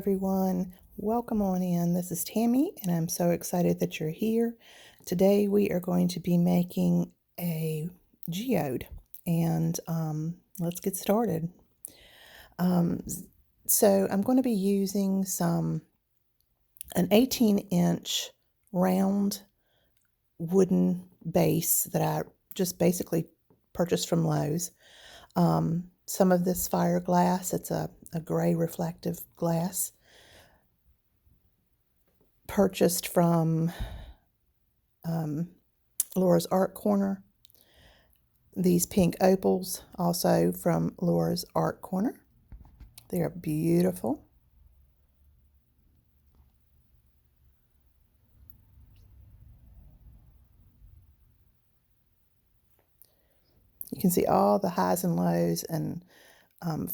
everyone. Welcome on in. This is Tammy, and I'm so excited that you're here. Today we are going to be making a geode, and let's get started. So I'm going to be using an 18-inch round wooden base that I just basically purchased from Lowe's. Some of this fire glass, it's a gray reflective glass, purchased from Laura's Art Corner. These pink opals, also from Laura's Art Corner. They are beautiful. You can see all the highs and lows and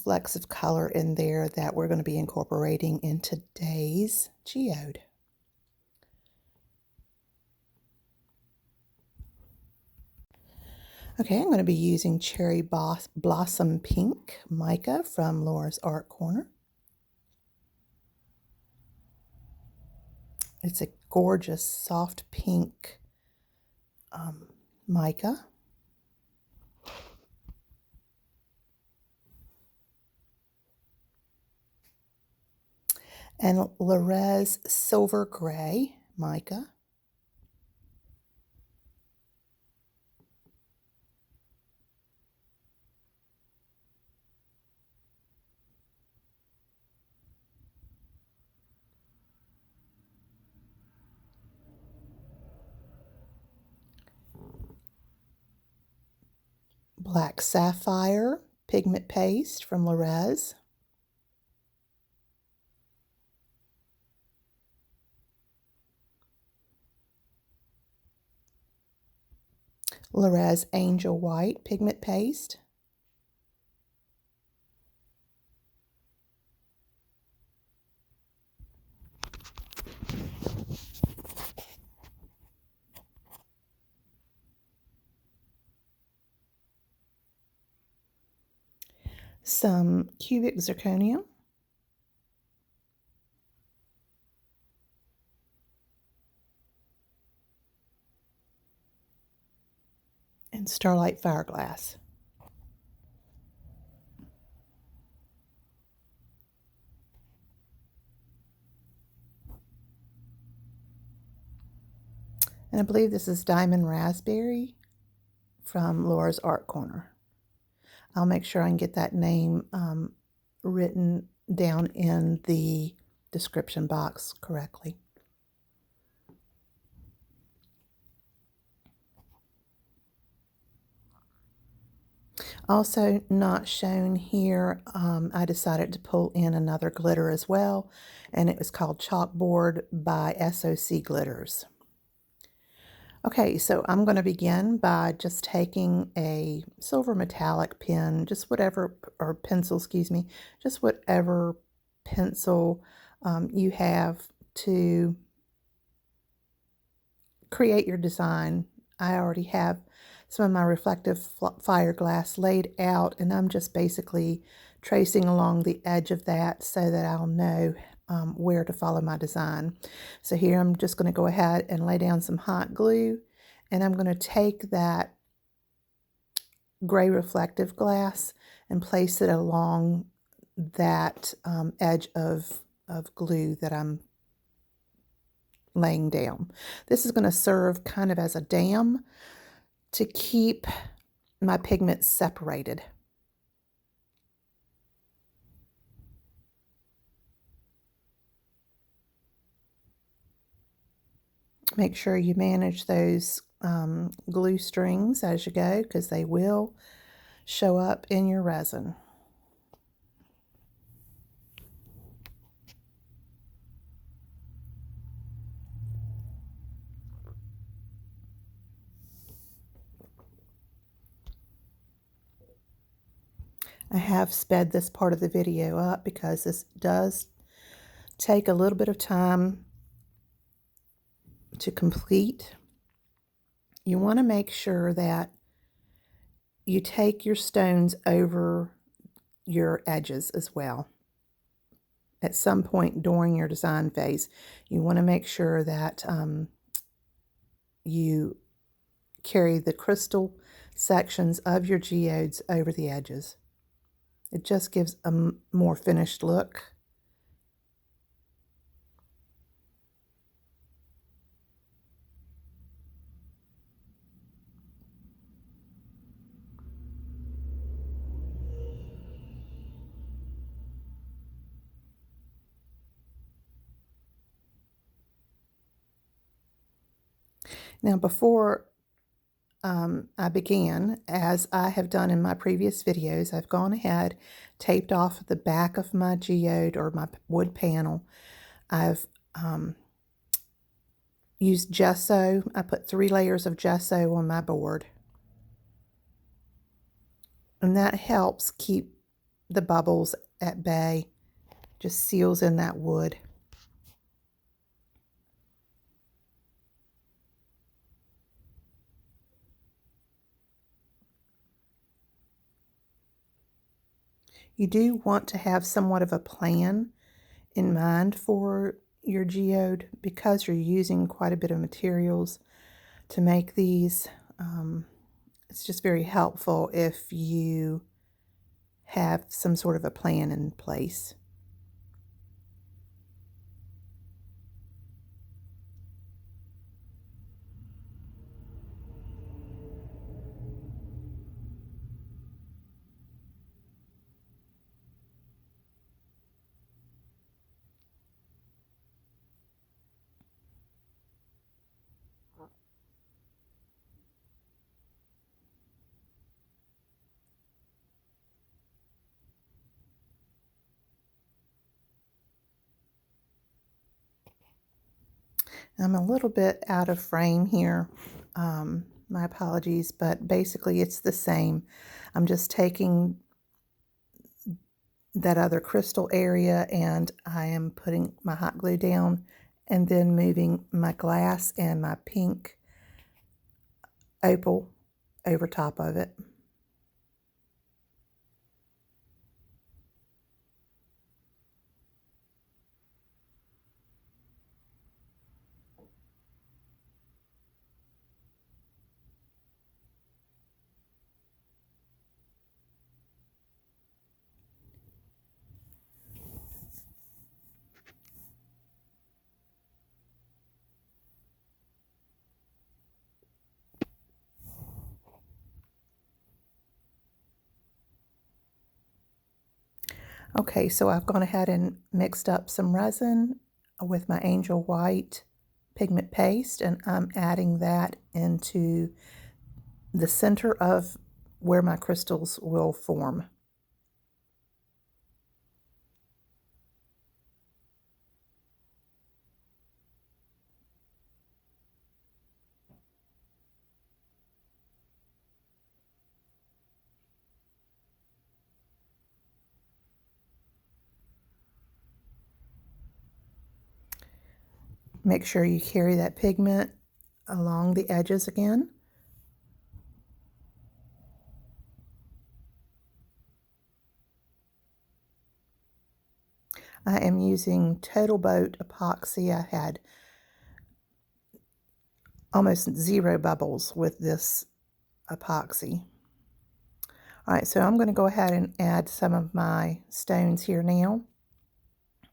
flecks of color in there that we're going to be incorporating in today's geode. Okay, I'm going to be using Cherry Blossom Pink mica from Laura's Art Corner. It's a gorgeous soft pink mica. And Resin Silver Gray mica. Black Sapphire pigment paste from Resin. Resin Angel White pigment paste. Some cubic zirconium. And Starlight Fireglass. And I believe this is Diamond Raspberry from Laura's Art Corner. I'll make sure I can get that name written down in the description box correctly. Also not shown here, I decided to pull in another glitter as well, and it was called Chalkboard by SOC Glitters. Okay, so I'm going to begin by just taking a silver metallic pen, just whatever, or pencil, excuse me, just whatever pencil you have to create your design. I already have some of my reflective fire glass laid out, and I'm just basically tracing along the edge of that so that I'll know where to follow my design. So here I'm just going to go ahead and lay down some hot glue, and I'm going to take that gray reflective glass and place it along that edge of glue that I'm laying down. This is going to serve kind of as a dam to keep my pigments separated. Make sure you manage those glue strings as you go, because they will show up in your resin. I have sped this part of the video up because this does take a little bit of time to complete. You want to make sure that you take your stones over your edges as well. at some point during your design phase. You want to make sure that you carry the crystal sections of your geodes over the edges. It just gives a more finished look. Now before I began, as I have done in my previous videos, I've gone ahead, taped off the back of my geode or my wood panel. I've used gesso. I put 3 layers of gesso on my board. And that helps keep the bubbles at bay, just seals in that wood. You do want to have somewhat of a plan in mind for your geode because you're using quite a bit of materials to make these. It's just very helpful if you have some sort of a plan in place. I'm a little bit out of frame here. My apologies, but basically it's the same. I'm just taking that other crystal area and I am putting my hot glue down and then moving my glass and my pink opal over top of it. Okay, so I've gone ahead and mixed up some resin with my angel white pigment paste, and I'm adding that into the center of where my crystals will form. Make sure you carry that pigment along the edges again. I am using Total Boat epoxy. I had almost 0 bubbles with this epoxy. All right, so I'm going to go ahead and add some of my stones here now.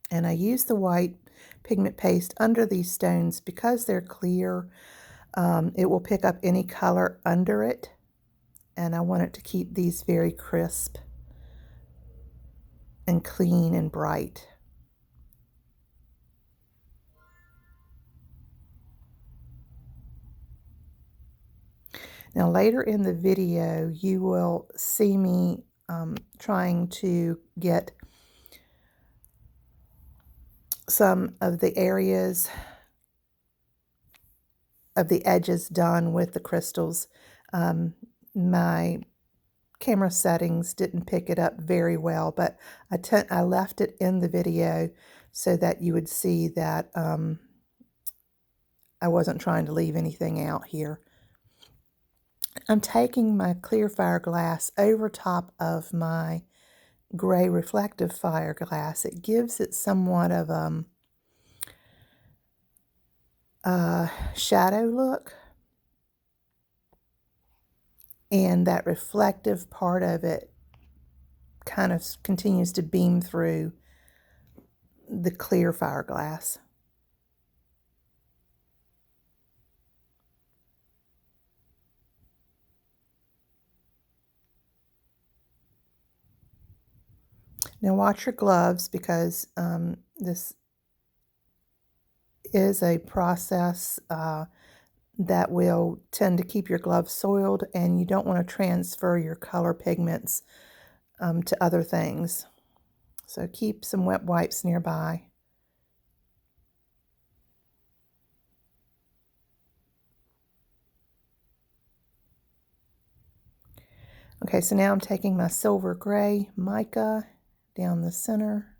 And I use the white pigment paste under these stones because they're clear. It will pick up any color under it. And I want it to keep these very crisp and clean and bright. Now later in the video, you will see me trying to get some of the areas of the edges done with the crystals. My camera settings didn't pick it up very well, but I left it in the video so that you would see that I wasn't trying to leave anything out here. I'm taking my clear fiberglass over top of my gray reflective fire glass, it gives it somewhat of a shadow look, and that reflective part of it kind of continues to beam through the clear fire glass. Now watch your gloves, because this is a process that will tend to keep your gloves soiled, and you don't want to transfer your color pigments to other things. So keep some wet wipes nearby. Okay, so now I'm taking my silver gray mica down the center.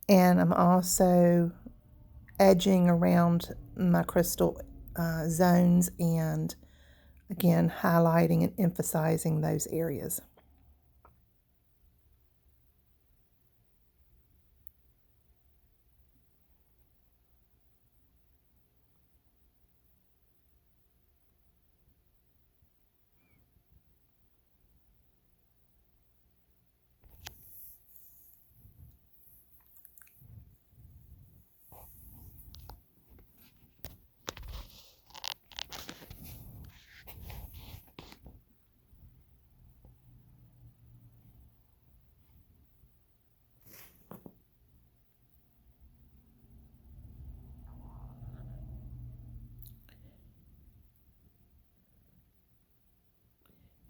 And I'm also edging around my crystal zones, and again highlighting and emphasizing those areas.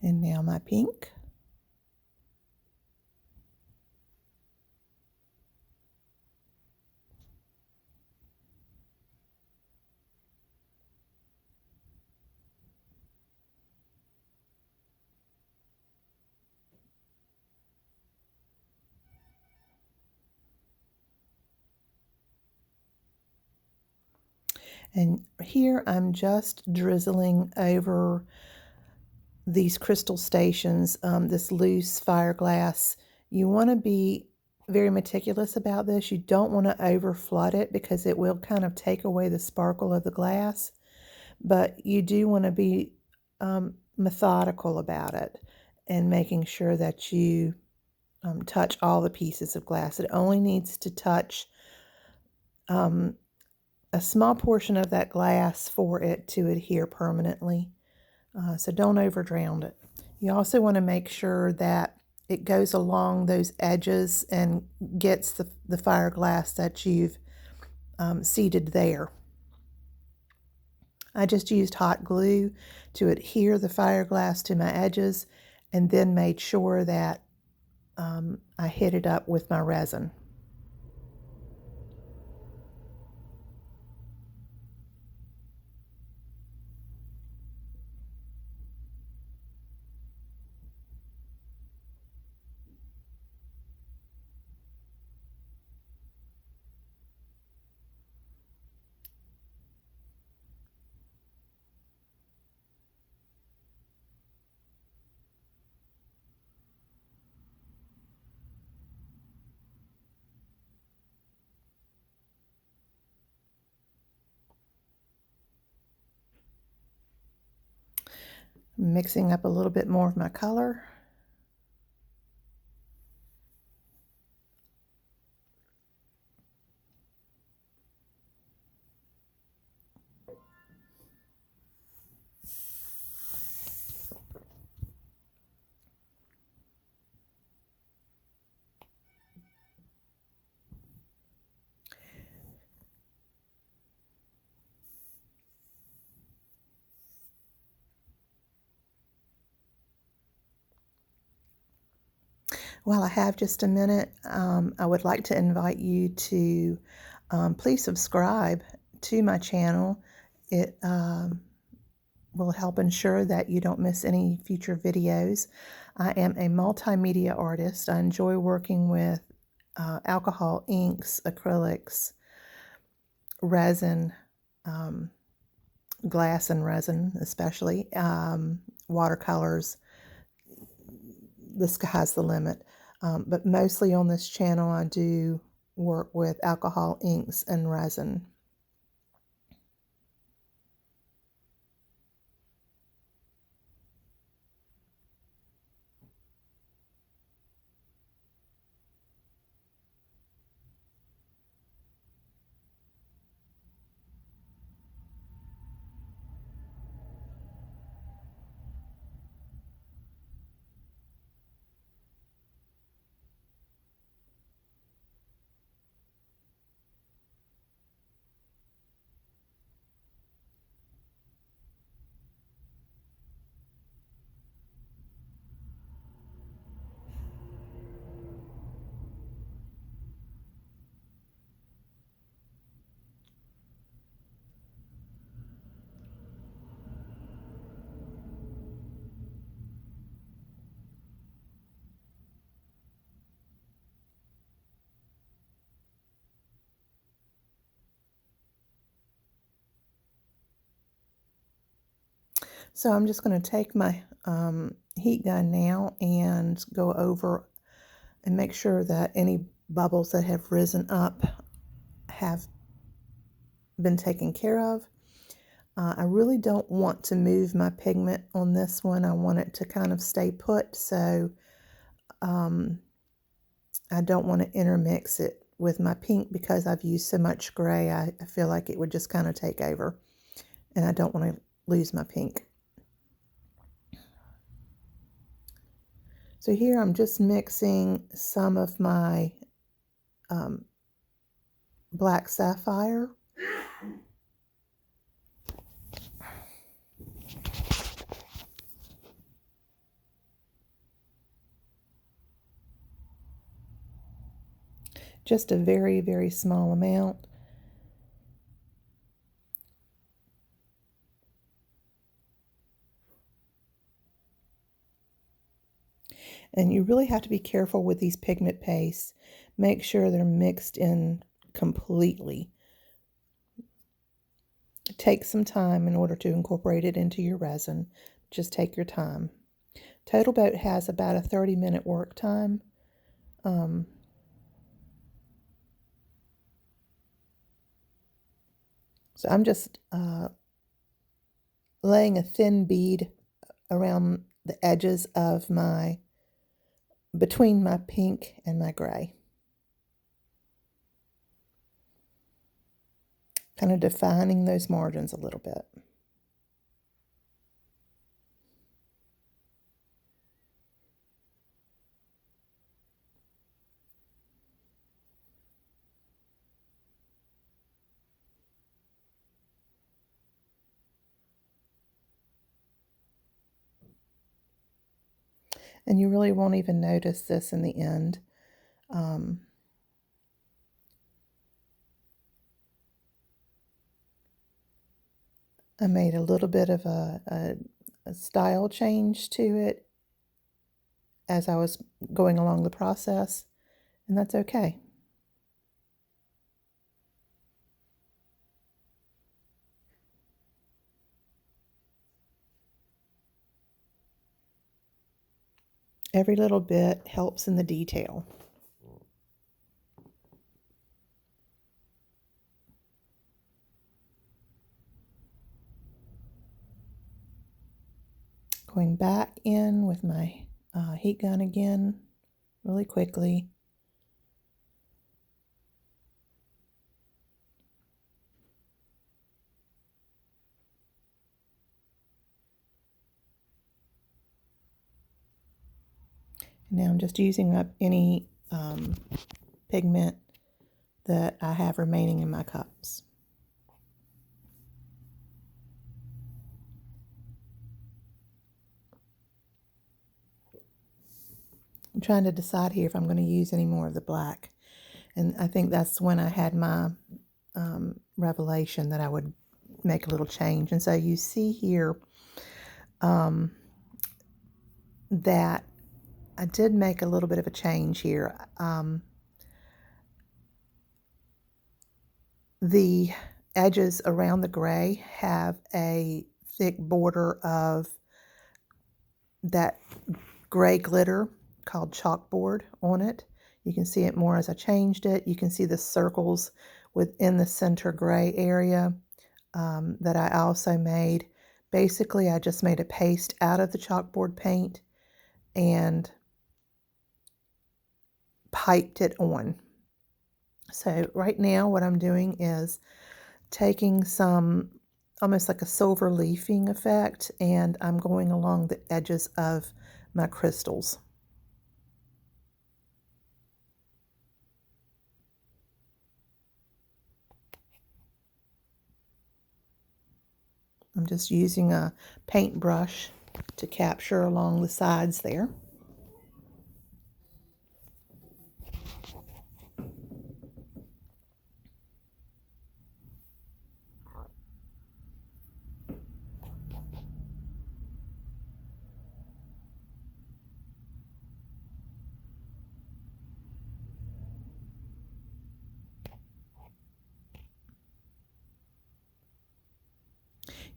And now my pink. And here I'm just drizzling over these crystal stations, this loose fire glass. You want to be very meticulous about this. You don't want to over flood it, because it will kind of take away the sparkle of the glass. But you do want to be methodical about it, and making sure that you touch all the pieces of glass. It only needs to touch a small portion of that glass for it to adhere permanently. So don't over drown it. You also want to make sure that it goes along those edges and gets the fire glass that you've seated there. I just used hot glue to adhere the fire glass to my edges, and then made sure that I hit it up with my resin. Mixing up a little bit more of my color. While I have just a minute, I would like to invite you to please subscribe to my channel. It will help ensure that you don't miss any future videos. I am a multimedia artist. I enjoy working with alcohol, inks, acrylics, resin, glass and resin, especially. Watercolors, the sky's the limit. But mostly on this channel, I do work with alcohol inks and resin. So I'm just going to take my heat gun now and go over and make sure that any bubbles that have risen up have been taken care of. I really don't want to move my pigment on this one. I want it to kind of stay put, so I don't want to intermix it with my pink because I've used so much gray. I feel like it would just kind of take over, and I don't want to lose my pink. So here I'm just mixing some of my black sapphire. Just a very, very small amount. And you really have to be careful with these pigment pastes. Make sure they're mixed in completely. Take some time in order to incorporate it into your resin. Just take your time. Total Boat has about a 30-minute work time. So I'm just laying a thin bead around the edges of between my pink and my gray. Kind of defining those margins a little bit. And you really won't even notice this in the end. I made a little bit of a style change to it as I was going along the process, and that's okay. Every little bit helps in the detail. Going back in with my heat gun again really quickly. And now I'm just using up any pigment that I have remaining in my cups. I'm trying to decide here if I'm going to use any more of the black. And I think that's when I had my revelation that I would make a little change. And so you see here that I did make a little bit of a change here. The edges around the gray have a thick border of that gray glitter called chalkboard on it. You can see it more as I changed it. You can see the circles within the center gray area that I also made. Basically, I just made a paste out of the chalkboard paint and piped it on. So right now what I'm doing is taking some almost like a silver leafing effect, and I'm going along the edges of my crystals. I'm just using a paintbrush to capture along the sides there.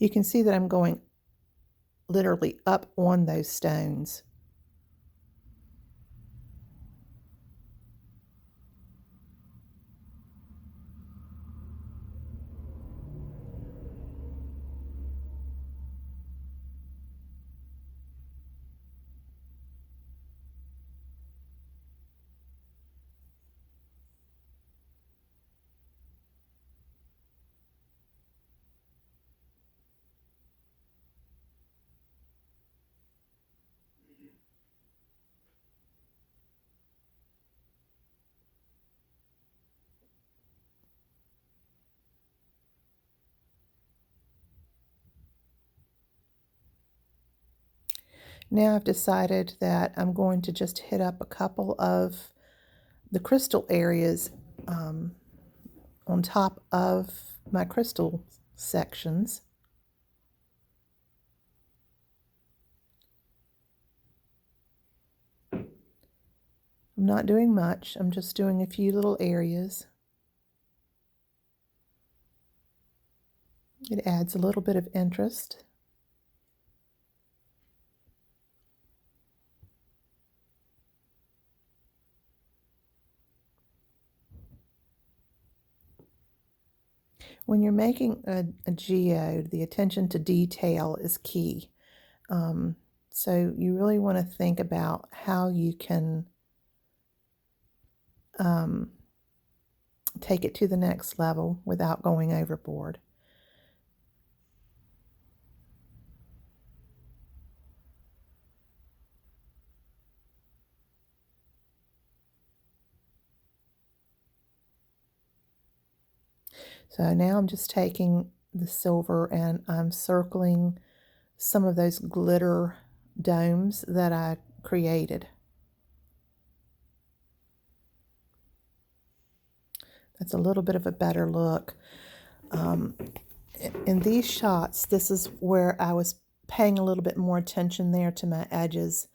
You can see that I'm going literally up on those stones. Now I've decided that I'm going to just hit up a couple of the crystal areas on top of my crystal sections. I'm not doing much, I'm just doing a few little areas. It adds a little bit of interest. When you're making a geode, the attention to detail is key. So you really want to think about how you can take it to the next level without going overboard. So now I'm just taking the silver and I'm circling some of those glitter domes that I created. That's a little bit of a better look. In these shots, this is where I was paying a little bit more attention there to my edges.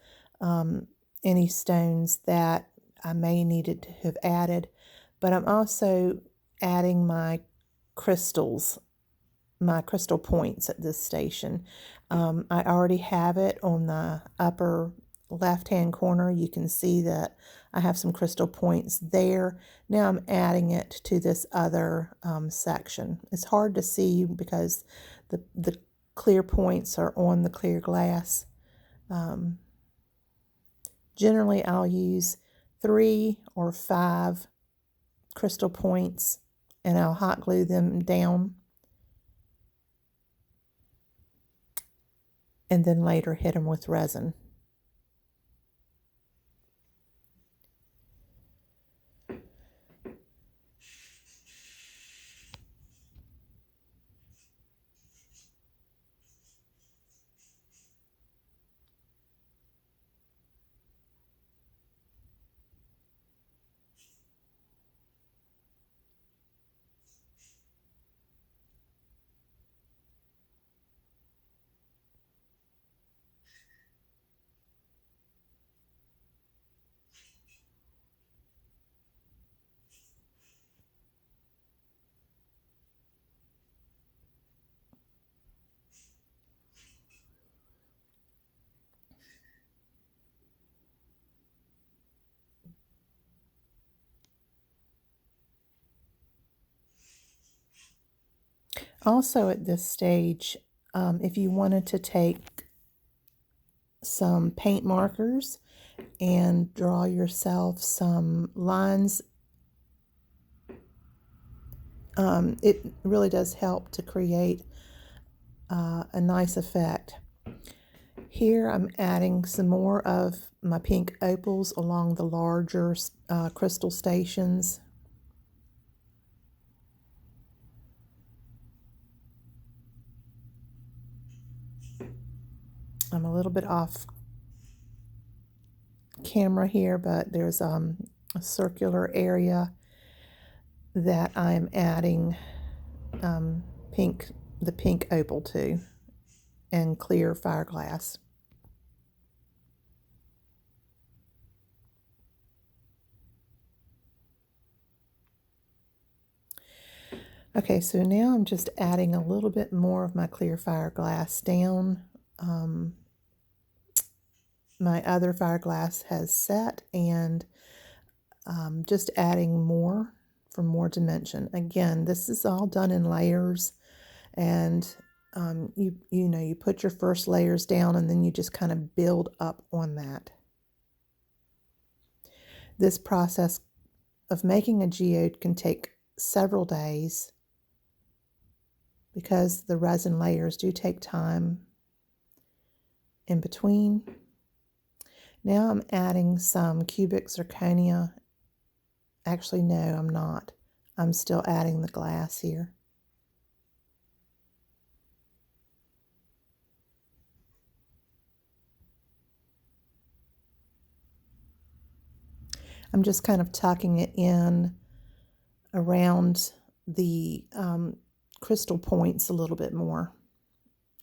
Any stones that I may needed to have added, but I'm also adding my crystals, my crystal points at this station. I already have it on the upper left-hand corner. You can see that I have some crystal points there. Now I'm adding it to this other section. It's hard to see because the clear points are on the clear glass. Generally, I'll use 3 or 5 crystal points and I'll hot glue them down and then later hit them with resin. Also at this stage, if you wanted to take some paint markers and draw yourself some lines, it really does help to create a nice effect. Here I'm adding some more of my pink opals along the larger crystal stations. I'm a little bit off camera here, but there's a circular area that I'm adding the pink opal to, and clear fiberglass. Okay, so now I'm just adding a little bit more of my clear fiberglass down. My other fiberglass has set, and just adding more for more dimension. Again, this is all done in layers, and you know, you put your first layers down and then you just kind of build up on that. This process of making a geode can take several days because the resin layers do take time in between. Now I'm adding some cubic zirconia. Actually, no, I'm not. I'm still adding the glass here. I'm just kind of tucking it in around the crystal points a little bit more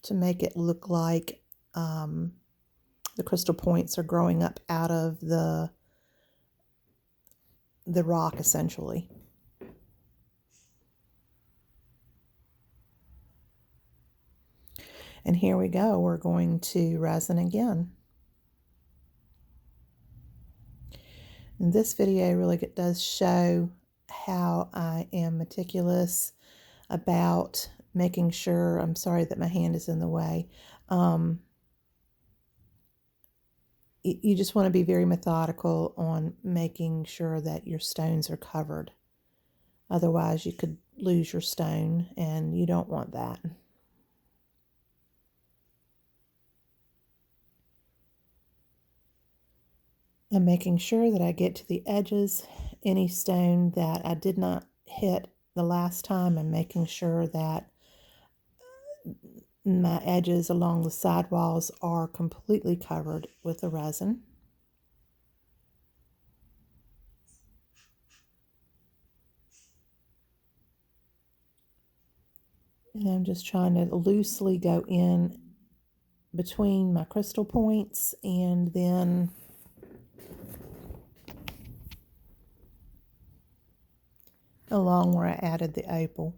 to make it look like the crystal points are growing up out of the rock, essentially. And here we go. We're going to resin again. And this video really does show how I am meticulous about making sure, I'm sorry that my hand is in the way, you just want to be very methodical on making sure that your stones are covered. Otherwise, you could lose your stone, and you don't want that. I'm making sure that I get to the edges. Any stone that I did not hit the last time, I'm making sure that my edges along the side walls are completely covered with the resin. And I'm just trying to loosely go in between my crystal points and then along where I added the opal.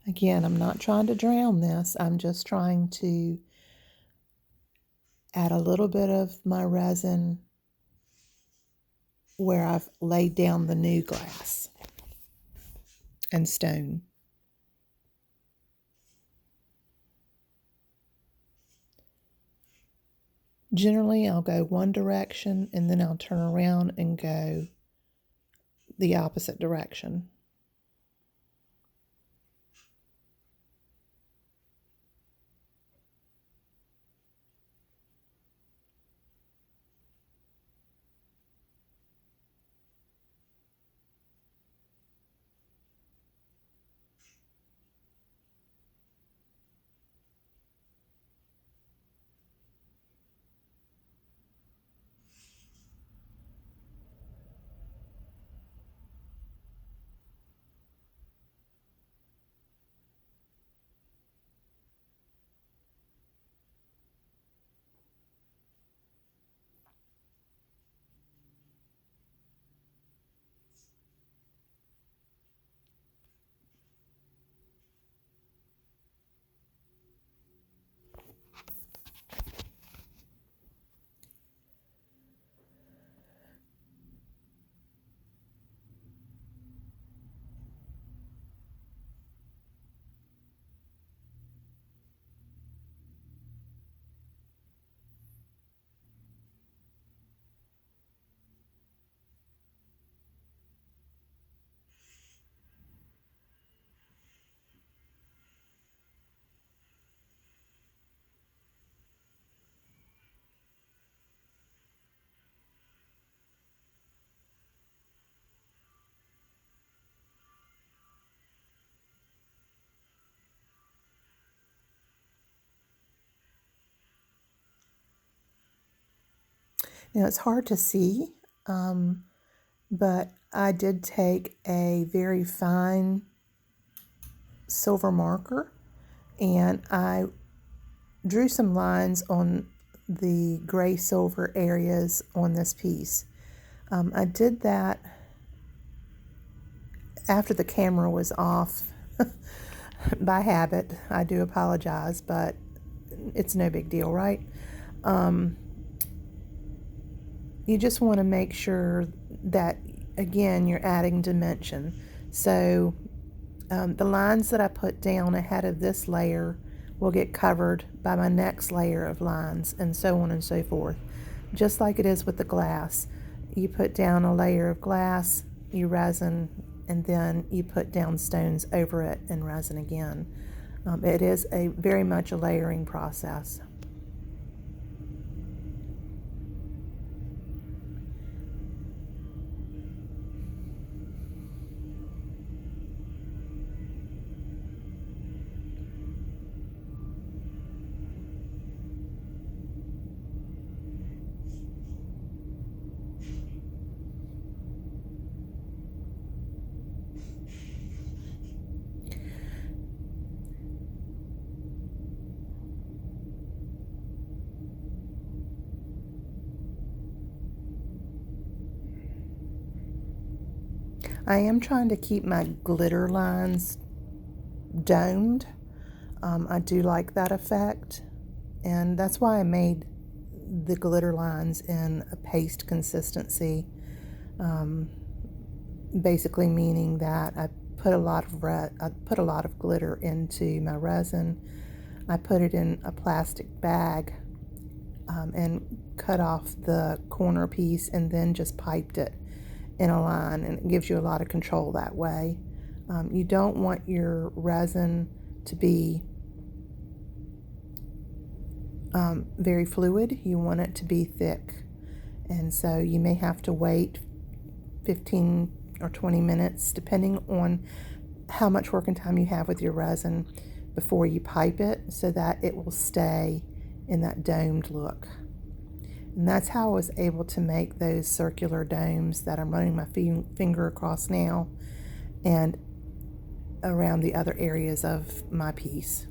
Again, I'm not trying to drown this. I'm just trying to add a little bit of my resin where I've laid down the new glass and stone. Generally, I'll go one direction and then I'll turn around and go the opposite direction. Now it's hard to see, but I did take a very fine silver marker and I drew some lines on the gray silver areas on this piece. I did that after the camera was off by habit. I do apologize, but it's no big deal, right? You just want to make sure that, again, you're adding dimension. So the lines that I put down ahead of this layer will get covered by my next layer of lines, and so on and so forth. Just like it is with the glass. You put down a layer of glass, you resin, and then you put down stones over it and resin again. It is very much a layering process. I am trying to keep my glitter lines domed. I do like that effect, and that's why I made the glitter lines in a paste consistency, basically meaning that I put a lot of glitter into my resin. I put it in a plastic bag and cut off the corner piece and then just piped it in a line, and it gives you a lot of control that way. You don't want your resin to be very fluid. You want it to be thick, and so you may have to wait 15 or 20 minutes depending on how much working time you have with your resin before you pipe it, so that it will stay in that domed look. And that's how I was able to make those circular domes that I'm running my finger across now and around the other areas of my piece.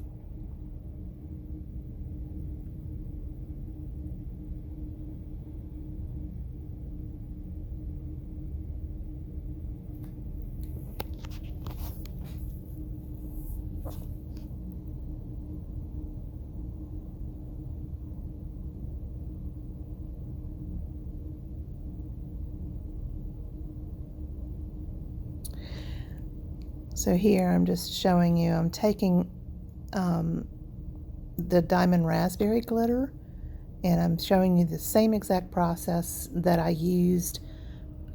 So here I'm just showing you, I'm taking the diamond raspberry glitter, and I'm showing you the same exact process that I used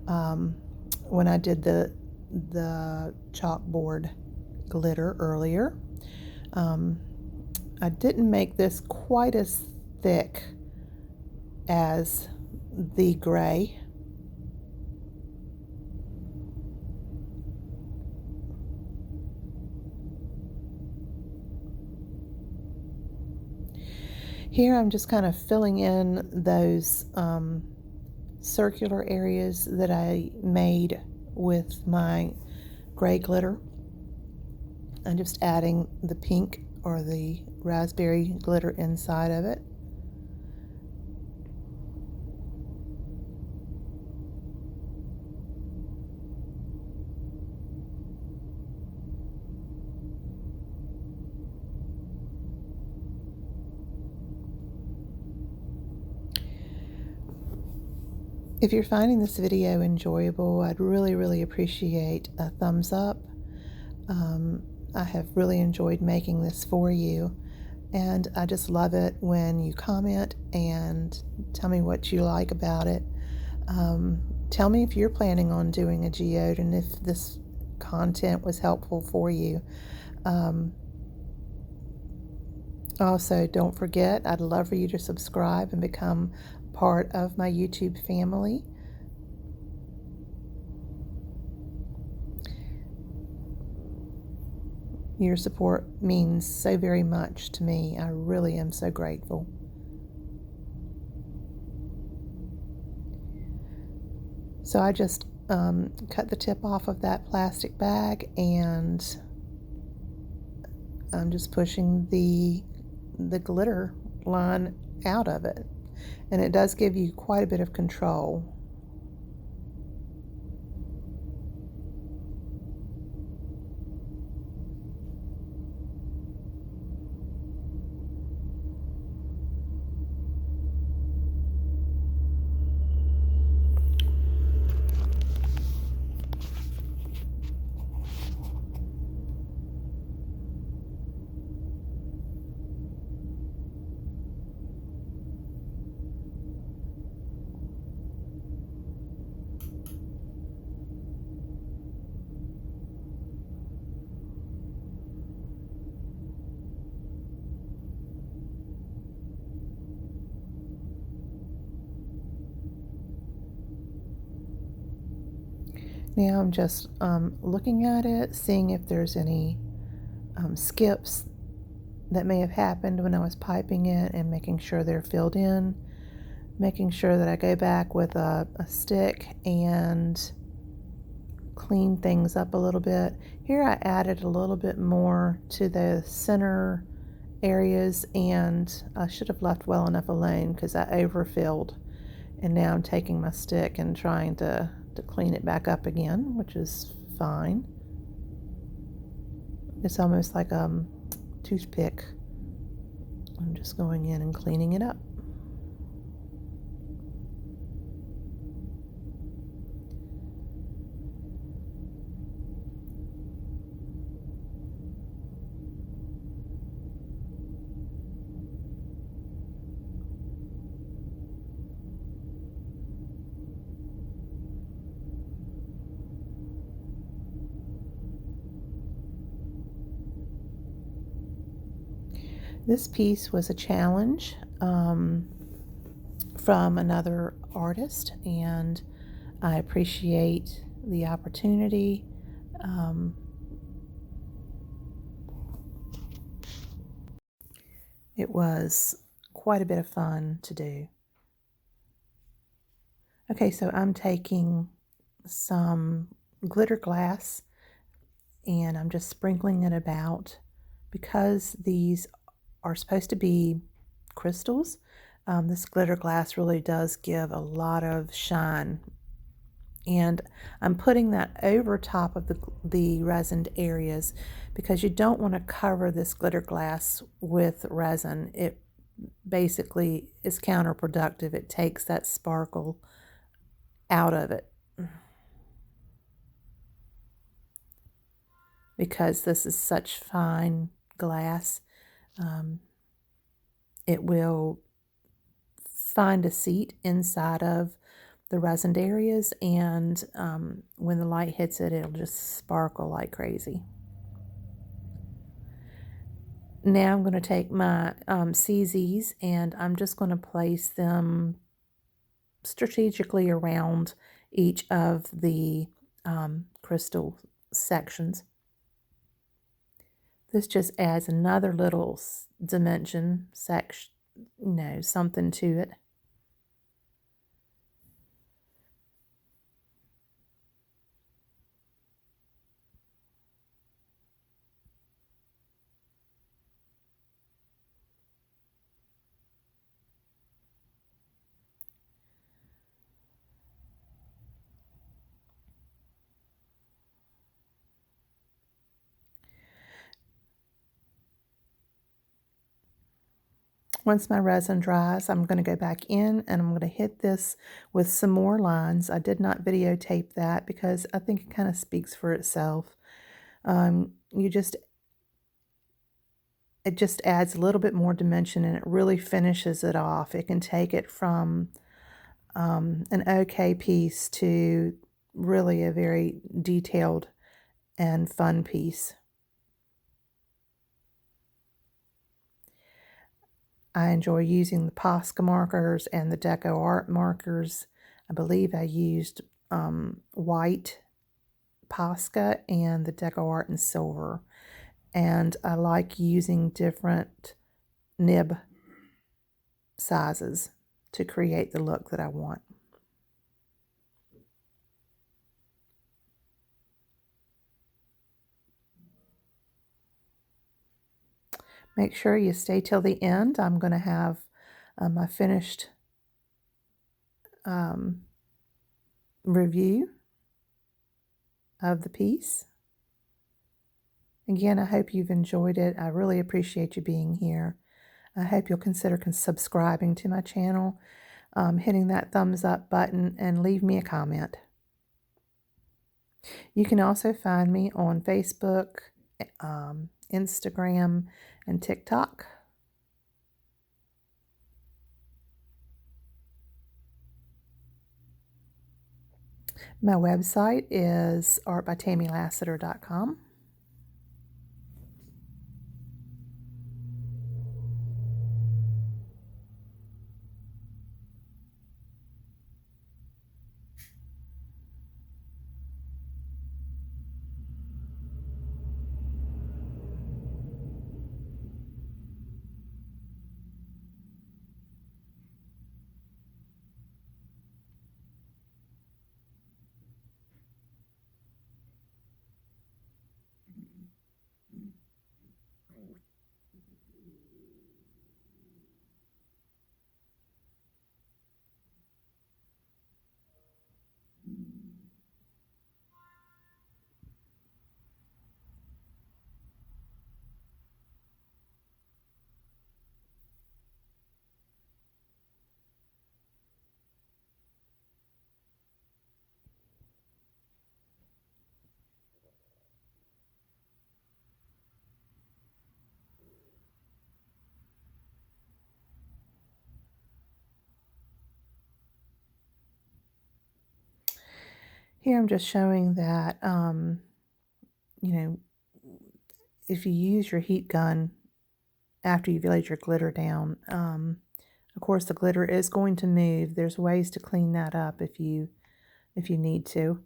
when I did the chalkboard glitter earlier. I didn't make this quite as thick as the gray. Here I'm just kind of filling in those circular areas that I made with my gray glitter. I'm just adding the pink or the raspberry glitter inside of it. If you're finding this video enjoyable, I'd really appreciate a thumbs up. I have really enjoyed making this for you, and I just love it when you comment and tell me what you like about it. Tell me if you're planning on doing a geode and if this content was helpful for you. Also, don't forget, I'd love for you to subscribe and become part of my YouTube family. Your support means so very much to me. I really am so grateful. So I just cut the tip off of that plastic bag, and I'm just pushing the glitter line out of it. And it does give you quite a bit of control. Now I'm just looking at it, seeing if there's any skips that may have happened when I was piping it, and making sure they're filled in, making sure that I go back with a stick and clean things up a little bit. Here I added a little bit more to the center areas, and I should have left well enough alone because I overfilled. And now I'm taking my stick and trying to clean it back up again, which is fine. It's almost like a toothpick. I'm just going in and cleaning it up. This piece was a challenge from another artist, and I appreciate the opportunity. It was quite a bit of fun to do. Okay, so I'm taking some glitter glass and I'm just sprinkling it about. Because these are supposed to be crystals, this glitter glass really does give a lot of shine. And I'm putting that over top of the resined areas because you don't want to cover this glitter glass with resin. It basically is counterproductive. It takes that sparkle out of it. Because this is such fine glass, it will find a seat inside of the resined areas, and when the light hits it, it'll just sparkle like crazy. Now I'm going to take my CZs, and I'm just going to place them strategically around each of the crystal sections. This just adds another little dimension, section, something to it. Once my resin dries, I'm going to go back in and I'm going to hit this with some more lines. I did not videotape that because I think it kind of speaks for itself. It just adds a little bit more dimension, and it really finishes it off. It can take it from an okay piece to really a very detailed and fun piece. I enjoy using the Posca markers and the Deco Art markers. I believe I used white Posca and the Deco Art in silver. And I like using different nib sizes to create the look that I want. Make sure you stay till the end. I'm going to have my finished review of the piece. Again, I hope you've enjoyed it. I really appreciate you being here. I hope you'll consider subscribing to my channel, hitting that thumbs up button, and leave me a comment. You can also find me on Facebook, Instagram, and TikTok. My website is artbytammylassiter.com. Here I'm just showing that, you know, if you use your heat gun after you've laid your glitter down, of course the glitter is going to move. There's ways to clean that up if you need to.